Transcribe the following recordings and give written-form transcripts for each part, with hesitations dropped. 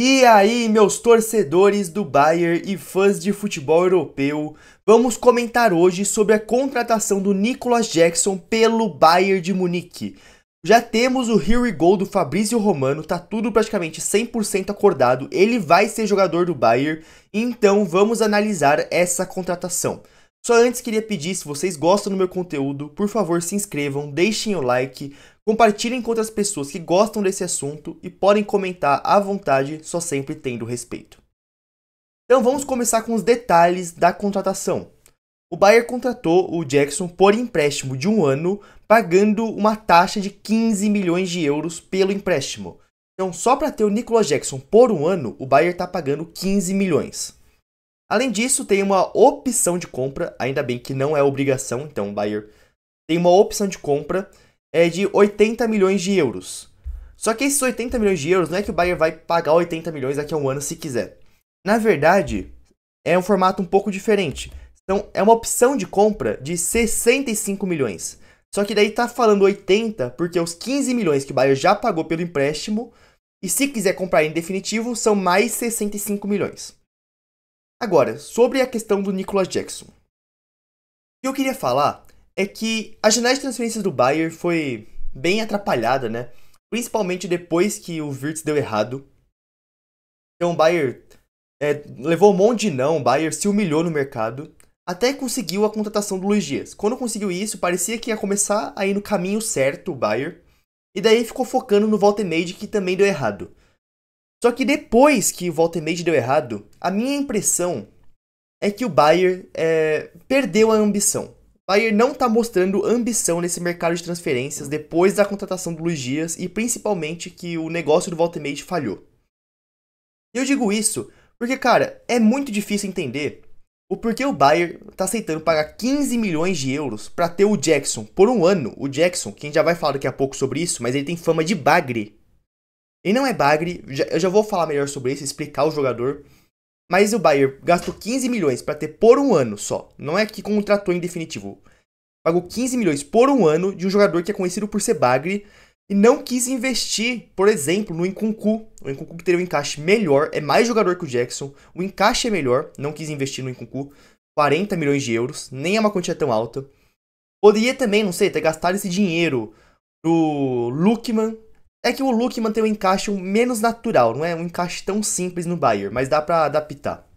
E aí, meus torcedores do Bayern e fãs de futebol europeu, vamos comentar hoje sobre a contratação do Nicolas Jackson pelo Bayern de Munique. Já temos o Here We Go do Fabrizio Romano, tá tudo praticamente 100% acordado, ele vai ser jogador do Bayern, então vamos analisar essa contratação. Só antes queria pedir, se vocês gostam do meu conteúdo, por favor se inscrevam, deixem o like, compartilhem com outras pessoas que gostam desse assunto e podem comentar à vontade, só sempre tendo respeito. Então vamos começar com os detalhes da contratação. O Bayern contratou o Jackson por empréstimo de um ano, pagando uma taxa de 15 milhões de euros pelo empréstimo. Então só para ter o Nicolas Jackson por um ano, o Bayern está pagando 15 milhões. Além disso, tem uma opção de compra, ainda bem que não é obrigação, então o Bayern tem uma opção de compra de 80 milhões de euros. Só que esses 80 milhões de euros não é que o Bayern vai pagar 80 milhões daqui a um ano se quiser. Na verdade, é um formato um pouco diferente. Então, é uma opção de compra de 65 milhões. Só que daí tá falando 80 porque os 15 milhões que o Bayern já pagou pelo empréstimo, e se quiser comprar em definitivo, são mais 65 milhões. Agora, sobre a questão do Nicolas Jackson. O que eu queria falar é que a janela de transferências do Bayern foi bem atrapalhada, né? Principalmente depois que o Wirtz deu errado. Então o Bayern levou um monte de não, o Bayern se humilhou no mercado, até conseguiu a contratação do Luis Dias. Quando conseguiu isso, parecia que ia começar a ir no caminho certo o Bayern, e daí ficou focando no Woltemade, que também deu errado. Só que depois que o Woltemade deu errado, a minha impressão é que o Bayern perdeu a ambição. O Bayern não está mostrando ambição nesse mercado de transferências depois da contratação do Luis Dias e principalmente que o negócio do Woltemade falhou. Eu digo isso porque, cara, é muito difícil entender o porquê o Bayern está aceitando pagar 15 milhões de euros para ter o Jackson por um ano. O Jackson, quem já vai falar daqui a pouco sobre isso, mas ele tem fama de bagre. Ele não é bagre, eu já vou falar melhor sobre isso, explicar o jogador. Mas o Bayern gastou 15 milhões para ter por um ano só. Não é que contratou em definitivo. Pagou 15 milhões por um ano de um jogador que é conhecido por ser bagre e não quis investir, por exemplo, no Nkunku. O Nkunku que teria um encaixe melhor, é mais jogador que o Jackson. O encaixe é melhor, não quis investir no Nkunku. 40 milhões de euros, nem é uma quantia tão alta. Poderia também, não sei, ter gastado esse dinheiro no Lookman. É que o Lookman tem um encaixe menos natural, não é um encaixe tão simples no Bayern, mas dá pra adaptar.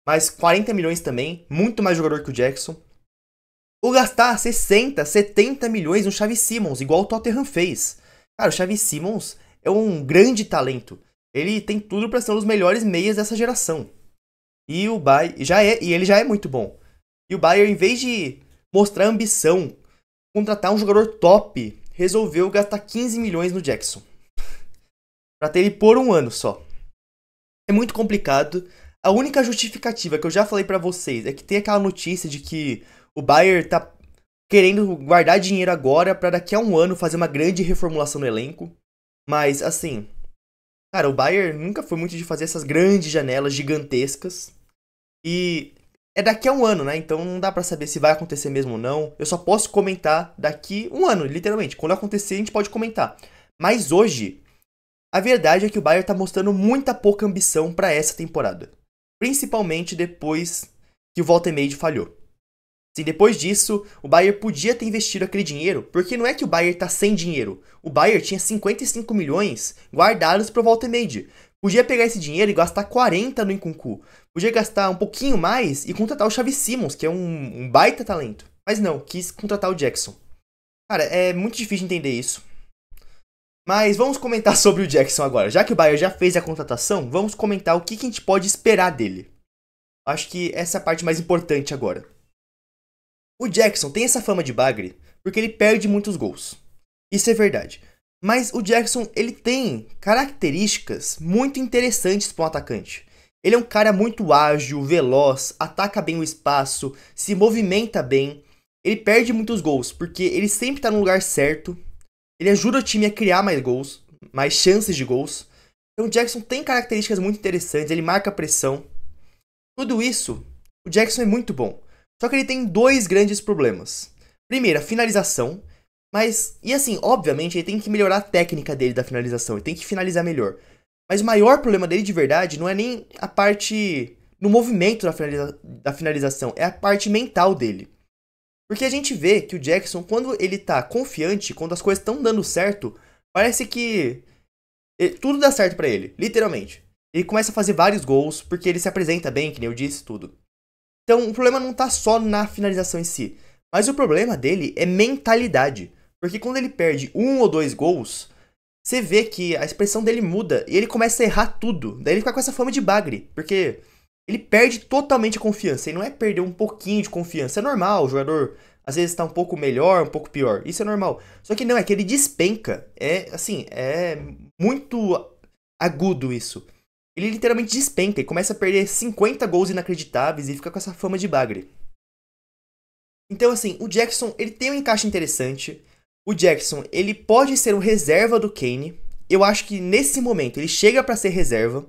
Mas 40 milhões também, muito mais jogador que o Jackson. Ou gastar 60, 70 milhões no Xavi Simons, igual o Tottenham fez. Cara, o Xavi Simons é um grande talento. Ele tem tudo pra ser um dos melhores meias dessa geração. E o Bayern ele já é muito bom. E o Bayern, em vez de mostrar ambição, contratar um jogador top, resolveu gastar 15 milhões no Jackson. Pra ter ele por um ano só. É muito complicado. A única justificativa que eu já falei pra vocês é que tem aquela notícia de que o Bayern tá querendo guardar dinheiro agora pra daqui a um ano fazer uma grande reformulação no elenco. Mas, assim, cara, o Bayern nunca foi muito de fazer essas grandes janelas gigantescas. E é daqui a um ano, né? Então não dá pra saber se vai acontecer mesmo ou não. Eu só posso comentar daqui um ano, literalmente. Quando acontecer, a gente pode comentar. Mas hoje, a verdade é que o Bayern tá mostrando muita pouca ambição pra essa temporada. Principalmente depois que o Woltemade falhou. Se depois disso, o Bayern podia ter investido aquele dinheiro, porque não é que o Bayern tá sem dinheiro. O Bayern tinha 55 milhões guardados pro Woltemade. Podia pegar esse dinheiro e gastar 40 no Nkunku. Podia gastar um pouquinho mais e contratar o Xavi Simons, que é um baita talento. Mas não, quis contratar o Jackson. Cara, é muito difícil entender isso. Mas vamos comentar sobre o Jackson agora. Já que o Bayern já fez a contratação, vamos comentar o que a gente pode esperar dele. Acho que essa é a parte mais importante agora. O Jackson tem essa fama de bagre porque ele perde muitos gols. Isso é verdade. Mas o Jackson, ele tem características muito interessantes para um atacante. Ele é um cara muito ágil, veloz, ataca bem o espaço, se movimenta bem. Ele perde muitos gols porque ele sempre está no lugar certo. Ele ajuda o time a criar mais gols, mais chances de gols. Então o Jackson tem características muito interessantes, ele marca pressão. Tudo isso, o Jackson é muito bom. Só que ele tem dois grandes problemas. Primeiro, a finalização. Mas, e assim, obviamente, ele tem que melhorar a técnica dele da finalização. Ele tem que finalizar melhor. Mas o maior problema dele de verdade não é nem a parte no movimento da finalização, é a parte mental dele. Porque a gente vê que o Jackson, quando ele tá confiante, quando as coisas estão dando certo, parece que tudo dá certo pra ele, literalmente. Ele começa a fazer vários gols, porque ele se apresenta bem, que nem eu disse, tudo. Então, o problema não tá só na finalização em si, mas o problema dele é mentalidade. Porque quando ele perde 1 ou 2 gols, você vê que a expressão dele muda e ele começa a errar tudo. Daí ele fica com essa fama de bagre, porque ele perde totalmente a confiança. E não é perder um pouquinho de confiança, é normal, o jogador às vezes tá um pouco melhor, um pouco pior, isso é normal. Só que não, é que ele despenca, é muito agudo isso. Ele literalmente despenca e começa a perder 50 gols inacreditáveis e fica com essa fama de bagre. Então assim, o Jackson, ele tem um encaixe interessante. O Jackson, ele pode ser um reserva do Kane. Eu acho que nesse momento ele chega pra ser reserva.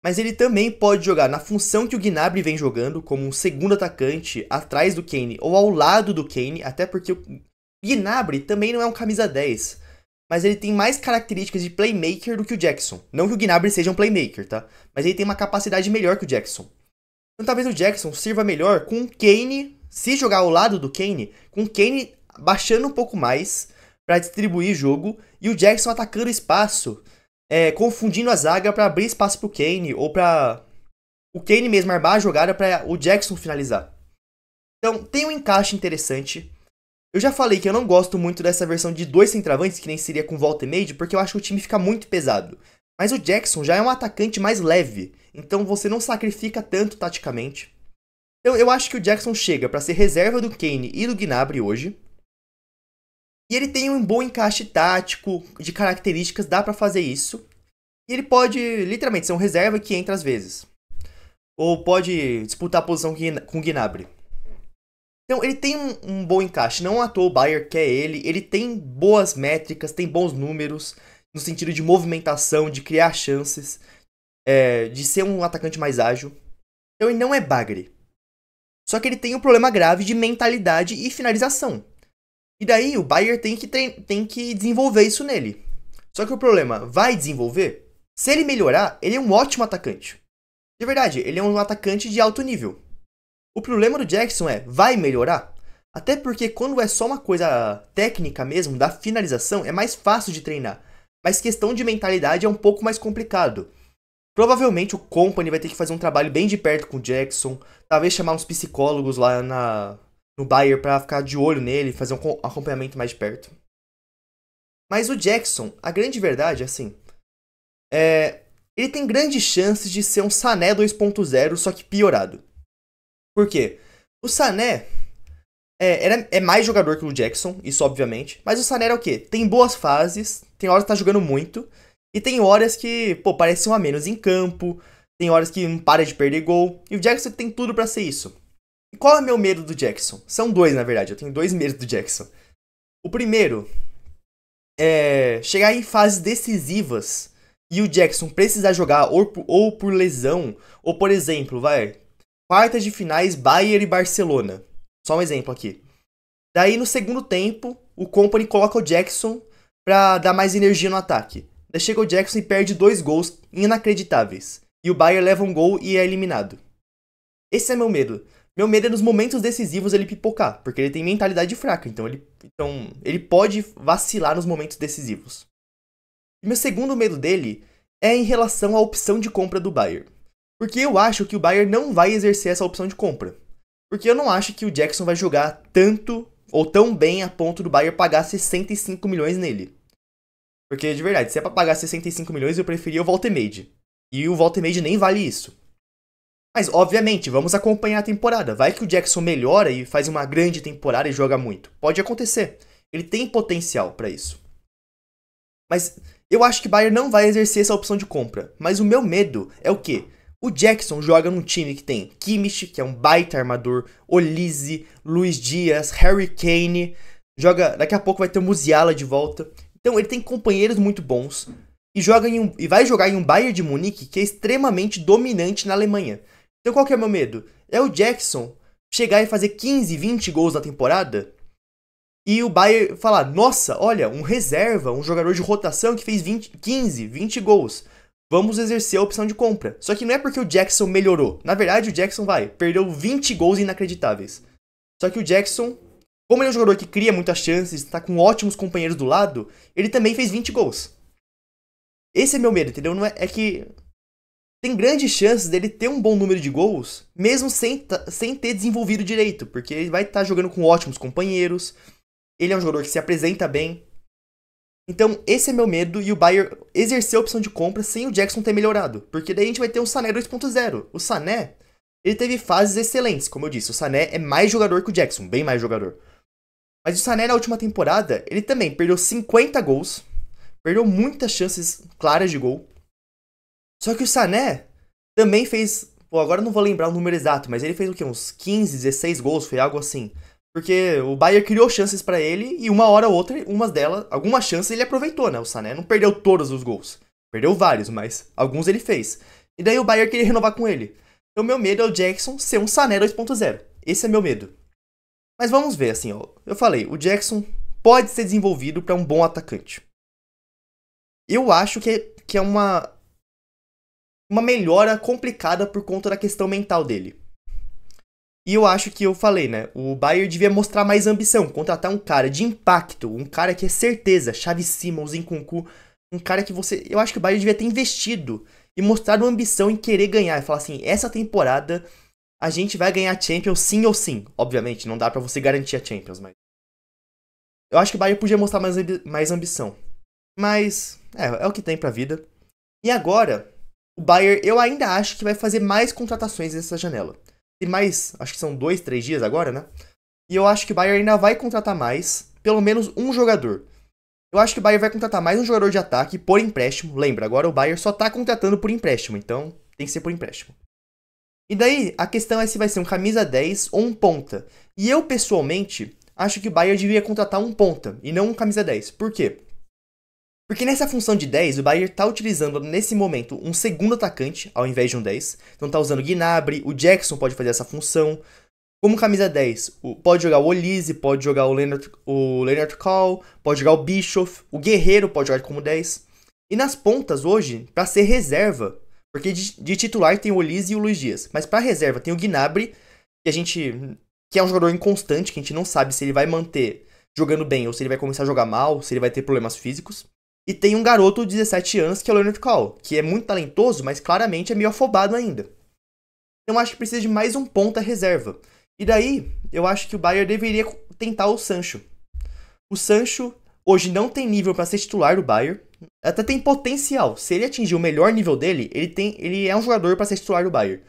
Mas ele também pode jogar na função que o Gnabry vem jogando, como um segundo atacante atrás do Kane ou ao lado do Kane, até porque o Gnabry também não é um camisa 10, mas ele tem mais características de playmaker do que o Jackson. Não que o Gnabry seja um playmaker, tá? Mas ele tem uma capacidade melhor que o Jackson. Então talvez o Jackson sirva melhor com o Kane, se jogar ao lado do Kane, com o Kane baixando um pouco mais para distribuir jogo e o Jackson atacando espaço, confundindo a zaga para abrir espaço pro Kane ou para o Kane mesmo armar a jogada para o Jackson finalizar. Então tem um encaixe interessante. Eu já falei que eu não gosto muito dessa versão de 2 centravantes, que nem seria com volta e meio, porque eu acho que o time fica muito pesado. Mas o Jackson já é um atacante mais leve, então você não sacrifica tanto taticamente. Então eu acho que o Jackson chega para ser reserva do Kane e do Gnabry hoje. E ele tem um bom encaixe tático, de características, dá pra fazer isso. E ele pode, literalmente, ser um reserva que entra às vezes. Ou pode disputar a posição com o Gnabry. Então ele tem um bom encaixe, não à toa o Bayern quer ele tem boas métricas, tem bons números, no sentido de movimentação, de criar chances, de ser um atacante mais ágil. Então ele não é bagre. Só que ele tem um problema grave de mentalidade e finalização. E daí o Bayern tem que desenvolver isso nele. Só que o problema, vai desenvolver? Se ele melhorar, ele é um ótimo atacante. De verdade, ele é um atacante de alto nível. O problema do Jackson vai melhorar? Até porque quando é só uma coisa técnica mesmo, da finalização, é mais fácil de treinar. Mas questão de mentalidade é um pouco mais complicado. Provavelmente o Kompany vai ter que fazer um trabalho bem de perto com o Jackson. Talvez chamar uns psicólogos lá no Bayern pra ficar de olho nele, fazer um acompanhamento mais de perto. Mas o Jackson, a grande verdade, assim, ele tem grandes chances de ser um Sané 2.0, só que piorado. Por quê? O Sané é mais jogador que o Jackson, isso obviamente, mas o Sané era o quê? Tem boas fases, tem horas que tá jogando muito, e tem horas que, parece um a menos em campo, tem horas que não para de perder gol, e o Jackson tem tudo pra ser isso. E qual é o meu medo do Jackson? São 2, na verdade, eu tenho 2 medos do Jackson. O primeiro é chegar em fases decisivas e o Jackson precisar jogar ou por lesão, ou por exemplo, quartas de finais Bayern e Barcelona. Só um exemplo aqui. Daí no segundo tempo, o Kompany coloca o Jackson pra dar mais energia no ataque. Daí chega o Jackson e perde 2 gols inacreditáveis. E o Bayern leva um gol e é eliminado. Esse é meu medo. Meu medo é nos momentos decisivos ele pipocar, porque ele tem mentalidade fraca, então ele pode vacilar nos momentos decisivos. E meu segundo medo dele é em relação à opção de compra do Bayern. Porque eu acho que o Bayern não vai exercer essa opção de compra. Porque eu não acho que o Jackson vai jogar tanto ou tão bem a ponto do Bayern pagar 65 milhões nele. Porque, de verdade, se é pra pagar 65 milhões, eu preferia o Voltemade. E o Voltemade nem vale isso. Mas, obviamente, vamos acompanhar a temporada. Vai que o Jackson melhora e faz uma grande temporada e joga muito. Pode acontecer. Ele tem potencial pra isso. Mas eu acho que o Bayern não vai exercer essa opção de compra. Mas o meu medo é o quê? O Jackson joga num time que tem Kimmich, que é um baita armador, Olise, Luiz Dias, Harry Kane. Daqui a pouco vai ter o Musiala de volta. Então ele tem companheiros muito bons. E vai jogar em um Bayern de Munique que é extremamente dominante na Alemanha. Então qual que é o meu medo? É o Jackson chegar e fazer 15, 20 gols na temporada e o Bayern falar, nossa, olha, um reserva, um jogador de rotação que fez 15, 20 gols. vamos exercer a opção de compra. Só que não é porque o Jackson melhorou. Na verdade, o Jackson perdeu 20 gols inacreditáveis. Só que o Jackson, como ele é um jogador que cria muitas chances, tá com ótimos companheiros do lado, ele também fez 20 gols. Esse é meu medo, entendeu? Não é que tem grandes chances dele ter um bom número de gols, mesmo sem ter desenvolvido direito, porque ele vai estar jogando com ótimos companheiros, ele é um jogador que se apresenta bem. Então, esse é meu medo, e o Bayern exercer a opção de compra sem o Jackson ter melhorado, porque daí a gente vai ter um Sané 2.0. O Sané, ele teve fases excelentes, como eu disse, o Sané é mais jogador que o Jackson, bem mais jogador. Mas o Sané na última temporada, ele também perdeu 50 gols, perdeu muitas chances claras de gol. Só que o Sané também fez... Pô, agora eu não vou lembrar o número exato, mas ele fez o quê? Uns 15, 16 gols, foi algo assim. Porque o Bayern criou chances pra ele e uma hora ou outra, algumas chances ele aproveitou, né? O Sané não perdeu todos os gols. Perdeu vários, mas alguns ele fez. E daí o Bayern queria renovar com ele. Então meu medo é o Jackson ser um Sané 2.0. Esse é meu medo. Mas vamos ver, assim, ó. Eu falei, o Jackson pode ser desenvolvido pra um bom atacante. Eu acho que é uma melhora complicada por conta da questão mental dele. E eu acho que eu falei, né? O Bayern devia mostrar mais ambição, contratar um cara de impacto, um cara que é certeza, Xavi Simons, Nkunku, um cara que você... Eu acho que o Bayern devia ter investido e mostrado ambição em querer ganhar. E falar assim, essa temporada a gente vai ganhar a Champions sim ou sim. Obviamente, não dá pra você garantir a Champions, mas... Eu acho que o Bayern podia mostrar mais ambição. Mas, é o que tem pra vida. E agora, o Bayern, eu ainda acho que vai fazer mais contratações nessa janela. Tem mais, acho que são 2, 3 dias agora, né? E eu acho que o Bayern ainda vai contratar mais, pelo menos um jogador. Eu acho que o Bayern vai contratar mais um jogador de ataque por empréstimo. Lembra, agora o Bayern só tá contratando por empréstimo, então tem que ser por empréstimo. E daí, a questão é se vai ser um camisa 10 ou um ponta. E eu, pessoalmente, acho que o Bayern devia contratar um ponta e não um camisa 10. Por quê? Porque nessa função de 10, o Bayern tá utilizando nesse momento um segundo atacante ao invés de um 10. Então tá usando o Gnabry, o Jackson pode fazer essa função. Como camisa 10, pode jogar o Olise, pode jogar o Leonard Call, pode jogar o Bischoff, o Guerreiro pode jogar como 10. E nas pontas hoje, pra ser reserva, porque de titular tem o Olise e o Luiz Dias, mas pra reserva tem o Gnabry, que é um jogador inconstante, que a gente não sabe se ele vai manter jogando bem ou se ele vai começar a jogar mal, se ele vai ter problemas físicos. E tem um garoto de 17 anos que é o Leonard Call, que é muito talentoso, mas claramente é meio afobado ainda. Então acho que precisa de mais um ponta reserva. E daí, eu acho que o Bayern deveria tentar o Sancho. O Sancho hoje não tem nível para ser titular do Bayern. Até tem potencial. Se ele atingir o melhor nível dele, ele é um jogador para ser titular do Bayern.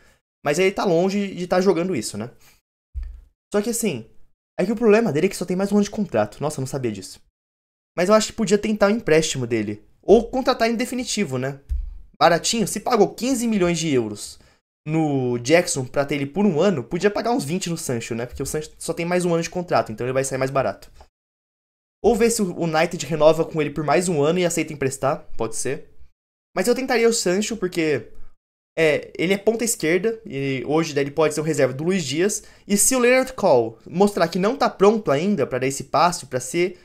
Mas ele tá longe de estar jogando isso, né? Só que assim, é que o problema dele é que só tem mais um ano de contrato. Nossa, eu não sabia disso. Mas eu acho que podia tentar o empréstimo dele. Ou contratar em definitivo, né? Baratinho. Se pagou 15 milhões de euros no Jackson pra ter ele por um ano, podia pagar uns 20 no Sancho, né? Porque o Sancho só tem mais um ano de contrato, então ele vai sair mais barato. Ou ver se o United renova com ele por mais um ano e aceita emprestar. Pode ser. Mas eu tentaria o Sancho porque... ele é ponta esquerda, e hoje ele pode ser o reserva do Luiz Dias. E se o Leonard Call mostrar que não tá pronto ainda pra dar esse passo, pra ser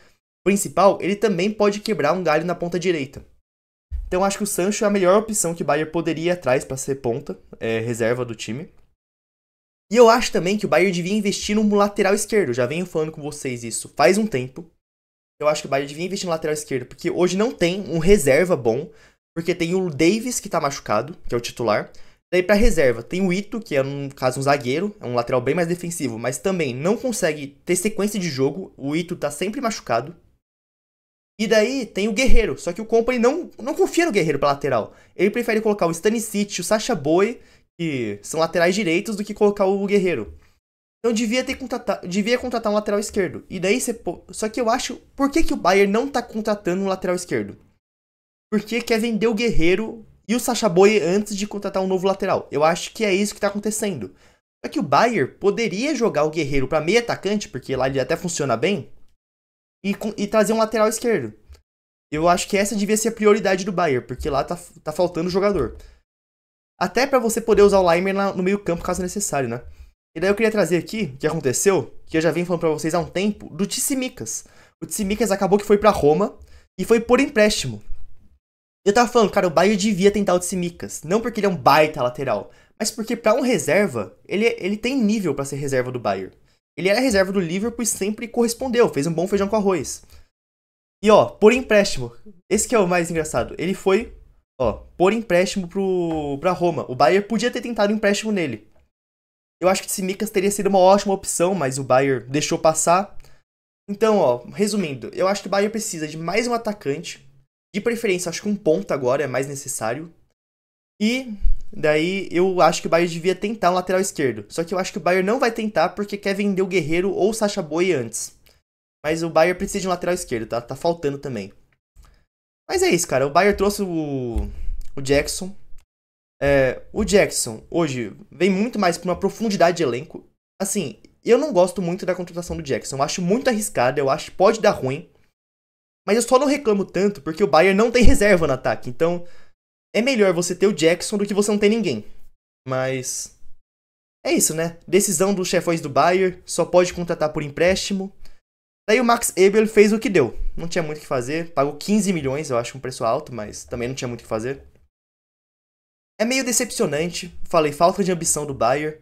principal, ele também pode quebrar um galho na ponta direita. Então acho que o Sancho é a melhor opção que o Bayern poderia ir atrás para ser ponta, reserva do time. E eu acho também que o Bayern devia investir no lateral esquerdo. Já venho falando com vocês isso faz um tempo. Eu acho que o Bayern devia investir no lateral esquerdo, porque hoje não tem um reserva bom, porque tem o Davis que tá machucado, que é o titular. Daí pra reserva tem o Ito, que é no caso um zagueiro, é um lateral bem mais defensivo, mas também não consegue ter sequência de jogo. O Ito tá sempre machucado. E daí tem o Guerreiro, só que o Kompany não confia no Guerreiro pra lateral. Ele prefere colocar o Stanisic, o Sacha Boey, que são laterais direitos, do que colocar o Guerreiro. Então devia contratar um lateral esquerdo. E daí só que eu acho... Por que o Bayern não tá contratando um lateral esquerdo? Porque quer vender o Guerreiro e o Sacha Boey antes de contratar um novo lateral. Eu acho que é isso que tá acontecendo. Só que o Bayern poderia jogar o Guerreiro pra meio atacante, porque lá ele até funciona bem, e trazer um lateral esquerdo. Eu acho que essa devia ser a prioridade do Bayern, porque lá tá faltando jogador. Até pra você poder usar o Laimer no meio campo, caso necessário, né? E daí eu queria trazer aqui, o que aconteceu, que eu já venho falando pra vocês há um tempo, do Tsimikas. O Tsimikas acabou que foi pra Roma, e foi por empréstimo. Eu tava falando, cara, o Bayern devia tentar o Tsimikas. Não porque ele é um baita lateral, mas porque pra um reserva, ele tem nível pra ser reserva do Bayern. Ele era reserva do Liverpool e sempre correspondeu, fez um bom feijão com arroz. E ó, por empréstimo, esse que é o mais engraçado, ele foi, ó, por empréstimo pra Roma. O Bayern podia ter tentado um empréstimo nele. Eu acho que Tsimikas teria sido uma ótima opção, mas o Bayern deixou passar. Então, ó, resumindo, eu acho que o Bayern precisa de mais um atacante. De preferência, acho que um ponta agora é mais necessário. E daí eu acho que o Bayern devia tentar um lateral esquerdo. Só que eu acho que o Bayern não vai tentar porque quer vender o Guerreiro ou o Sacha Boey antes. Mas o Bayern precisa de um lateral esquerdo, tá? Tá faltando também. Mas é isso, cara. O Bayern trouxe o Jackson. O Jackson, hoje, vem muito mais pra uma profundidade de elenco. Assim, eu não gosto muito da contratação do Jackson. Eu acho muito arriscado, eu acho que pode dar ruim. Mas eu só não reclamo tanto porque o Bayern não tem reserva no ataque. Então, é melhor você ter o Jackson do que você não ter ninguém. Mas é isso, né? Decisão dos chefões do Bayern, só pode contratar por empréstimo. Daí o Max Eberl fez o que deu. Não tinha muito o que fazer. Pagou 15 milhões, eu acho um preço alto, mas também não tinha muito o que fazer. É meio decepcionante. Falei, falta de ambição do Bayern.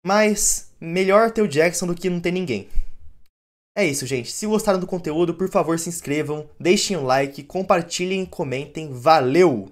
Mas melhor ter o Jackson do que não ter ninguém. É isso, gente. Se gostaram do conteúdo, por favor, se inscrevam, deixem um like, compartilhem e comentem. Valeu!